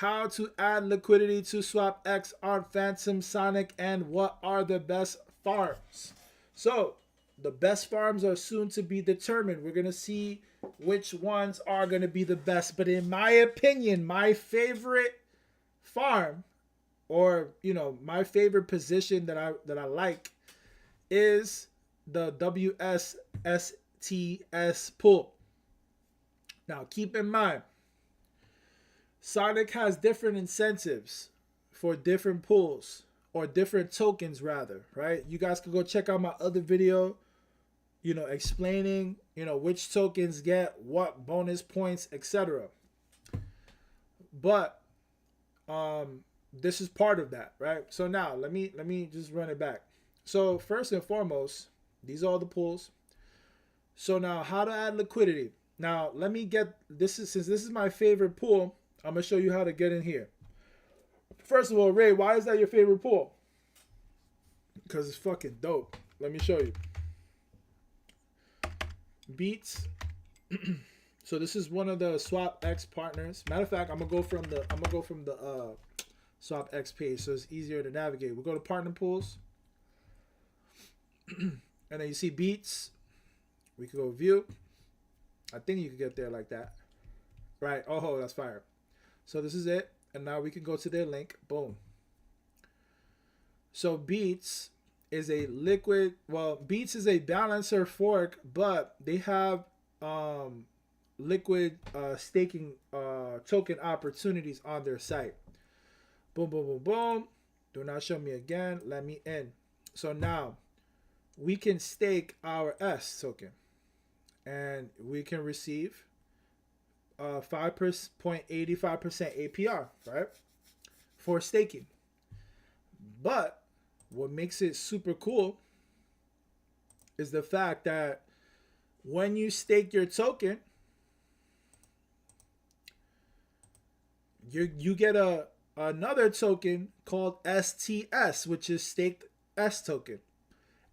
how to add liquidity to Swapx on Fantom Sonic, and what are the best farms. So the best farms are soon to be determined. We're going to see which ones are going to be the best. But in my opinion, my favorite farm, or my favorite position that I like, is the WSSTS pool. Now keep in mind, Sonic has different incentives for different pools, or different tokens rather, right? You guys can go check out my other video, explaining, which tokens get what bonus points, etc. But this is part of that, right? So now let me just run it back. So first and foremost, these are all the pools. So now how to add liquidity. Now let me get this is since this is my favorite pool, I'm gonna show you how to get in here. First of all, Ray, why is that your favorite pool? Because it's fucking dope. Let me show you. Beats. So this is one of the Swapx partners. Matter of fact, I'm gonna go from the Swapx page, so it's easier to navigate. We'll go to partner pools, and then you see Beats. We can go view. I think you can get there like that, right? Oh, that's fire. So this is it, and now we can go to their link. Boom. So Beats is a Beats is a balancer fork, but they have liquid staking token opportunities on their site. Boom, boom, boom, boom. Do not show me again. Let me in. So now we can stake our S token, and we can receive 5.85% APR, right, for staking. But what makes it super cool is the fact that when you stake your token, you get another token called STS, which is staked S token,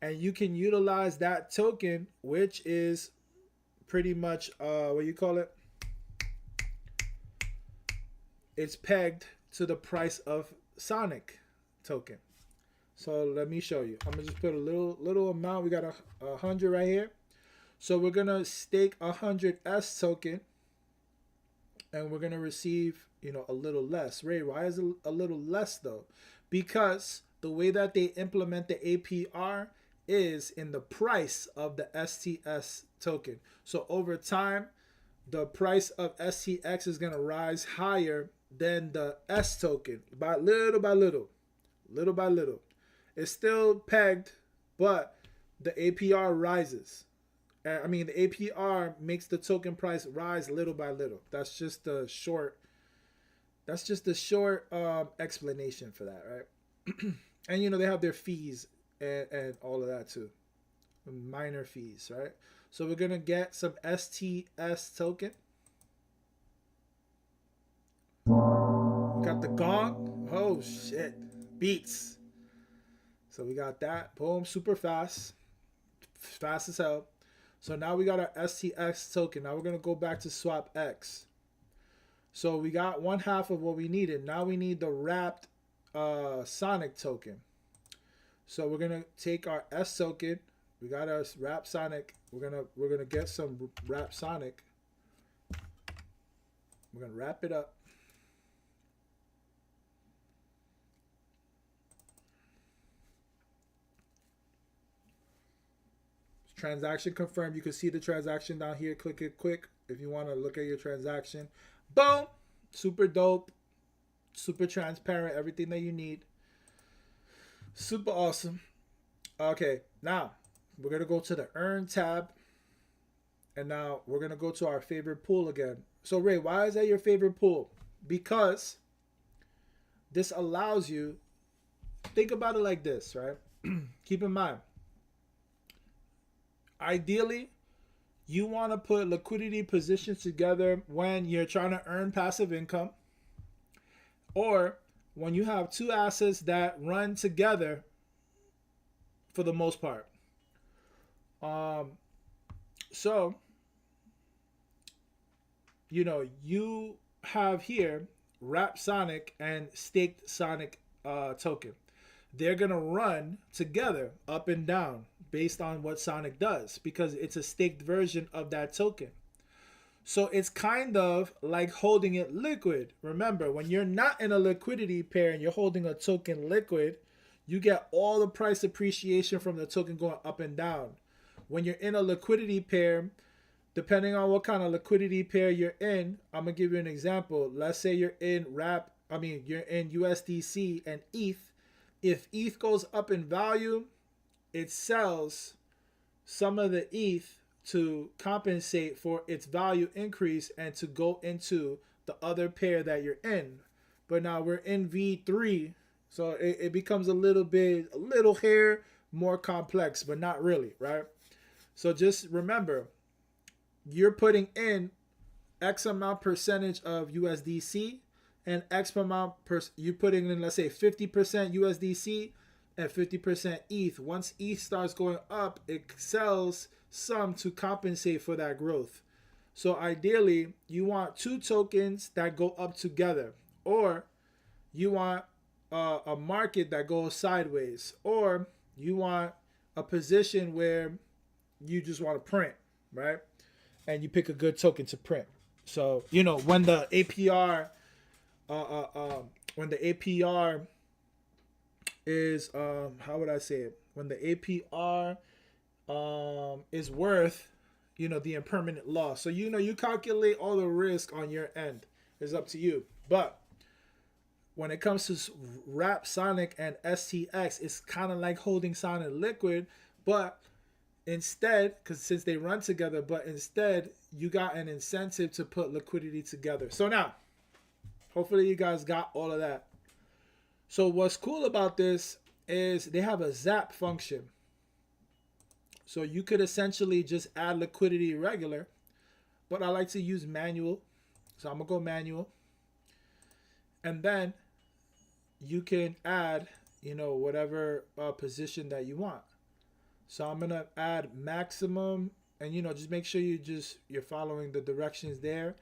and you can utilize that token, which is pretty much what you call it. It's pegged to the price of Sonic token. So let me show you. I'm gonna just put a little amount. We got 100 right here. So we're gonna stake 100 S token, and we're gonna receive a little less. Ray, why is it a little less though? Because the way that they implement the APR is in the price of the STS token. So over time, the price of STX is gonna rise higher than the S token by little by little. It's still pegged, but the APR rises. I mean, the APR makes the token price rise little by little. That's just the short explanation for that, right? And they have their fees and all of that too, minor fees, right? So we're gonna get some STS token. Got the gong. Oh shit, Beats. So we got that. Boom, super fast as hell. So now we got our STX token. Now we're gonna go back to Swapx. So we got one half of what we needed. Now we need the wrapped Sonic token. So we're gonna take our S token. We got our wrapped Sonic. We're gonna get some wrapped Sonic. We're gonna wrap it up. Transaction confirmed. You can see the transaction down here. Click it quick if you want to look at your transaction. Boom. Super dope. Super transparent. Everything that you need. Super awesome. Okay, now we're going to go to the Earn tab. And now we're going to go to our favorite pool again. So Ray, why is that your favorite pool? Because this allows you, think about it like this, right? Keep in mind, ideally, you want to put liquidity positions together when you're trying to earn passive income, or when you have two assets that run together for the most part. So, you have here wrapped Sonic and staked Sonic token. They're going to run together up and down based on what Sonic does because it's a staked version of that token. So it's kind of like holding it liquid. Remember, when you're not in a liquidity pair and you're holding a token liquid, you get all the price appreciation from the token going up and down. When you're in a liquidity pair, depending on what kind of liquidity pair you're in, I'm going to give you an example. Let's say you're in you're in USDC and ETH. If ETH goes up in value, it sells some of the ETH to compensate for its value increase and to go into the other pair that you're in. But now we're in V3, so it becomes a little hair more complex, but not really, right? So just remember, you're putting in X amount percentage of USDC and X amount you're putting in, let's say 50% USDC and 50% ETH. Once ETH starts going up, it sells some to compensate for that growth. So ideally, you want two tokens that go up together, or you want a market that goes sideways, or you want a position where you just want to print, right? And you pick a good token to print. So, you know, when the APR is how would I say it? When the APR is worth, you know, the impermanent loss. So, you know, you calculate all the risk on your end. It's up to you. But when it comes to Wrap Sonic and STX, it's kind of like holding Sonic liquid, but instead, because since they run together, but instead you got an incentive to put liquidity together. So now, hopefully you guys got all of that. So what's cool about this is they have a zap function. So you could essentially just add liquidity regular, but I like to use manual. So I'm gonna go manual. And then you can add, you know, whatever position that you want. So I'm gonna add maximum, and you know, just make sure you're following the directions there.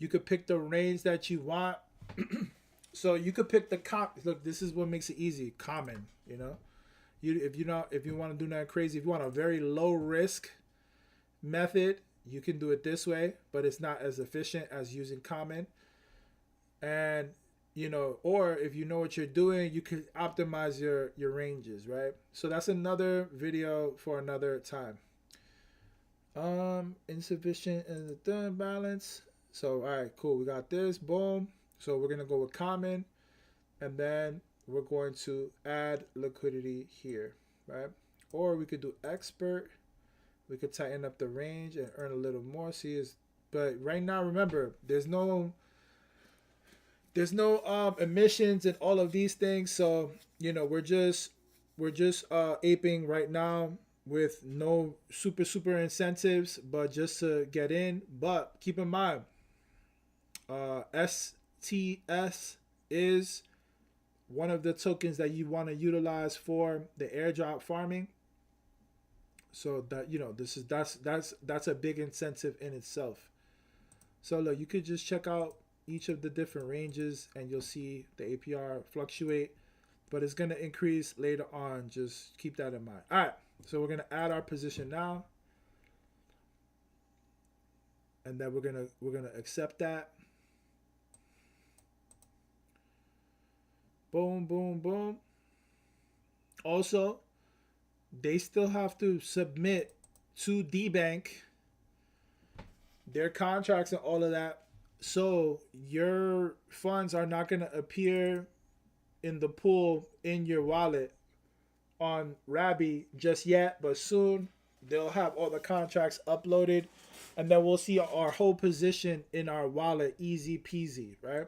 You could pick the range that you want. So you could pick the look, this is what makes it easy. Common, you know. If you want to do that crazy, if you want a very low risk method, you can do it this way, but it's not as efficient as using common. And you know, or if you know what you're doing, you can optimize your ranges, right? So that's another video for another time. Insufficient in the third balance. So all right, cool, we got this, boom. So we're gonna go with common, and then we're going to add liquidity here, right? Or we could do expert. We could tighten up the range and earn a little more. But right now, remember, there's no emissions and all of these things. So you know, we're just aping right now with no super incentives, but just to get in. But keep in mind, STS is one of the tokens that you want to utilize for the airdrop farming. So that, you know, that's a big incentive in itself. So look, you could just check out each of the different ranges and you'll see the APR fluctuate, but it's going to increase later on. Just keep that in mind. All right, so we're going to add our position now, and then we're going to accept that. Boom, boom, boom. Also, they still have to submit to D-Bank their contracts and all of that. So your funds are not going to appear in the pool in your wallet on Rabby just yet, but soon they'll have all the contracts uploaded, and then we'll see our whole position in our wallet, easy peasy, right?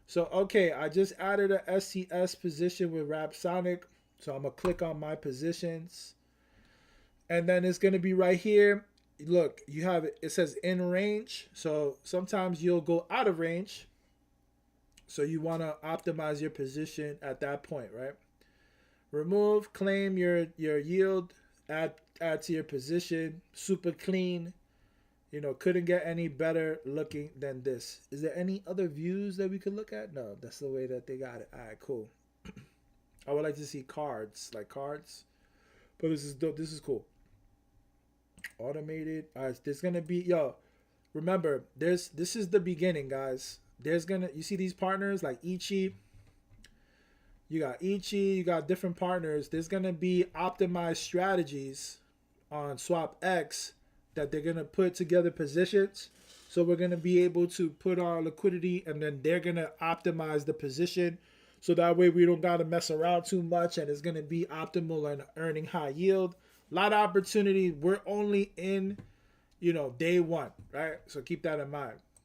So, okay, I just added a STS position with Wrap Sonic. So I'm going to click on my positions. And then it's going to be right here. Look, you have it. It says in range. So sometimes you'll go out of range. So you want to optimize your position at that point, right? Remove, claim your yield, add to your position. Super clean. You know, couldn't get any better looking than this. Is there any other views that we could look at? No, that's the way that they got it. All right, cool. I would like to see cards, like cards. But this is dope. This is cool. Automated. All right, there's gonna be, yo, remember, this is the beginning, guys. There's gonna, you see these partners like Ichi. You got Ichi, you got different partners. There's gonna be optimized strategies on Swapx that they're gonna put together positions. So we're gonna be able to put our liquidity, and then they're gonna optimize the position, so that way we don't gotta mess around too much, and it's gonna be optimal and earning high yield. A lot of opportunity. We're only in, you know, day one, right? So keep that in mind.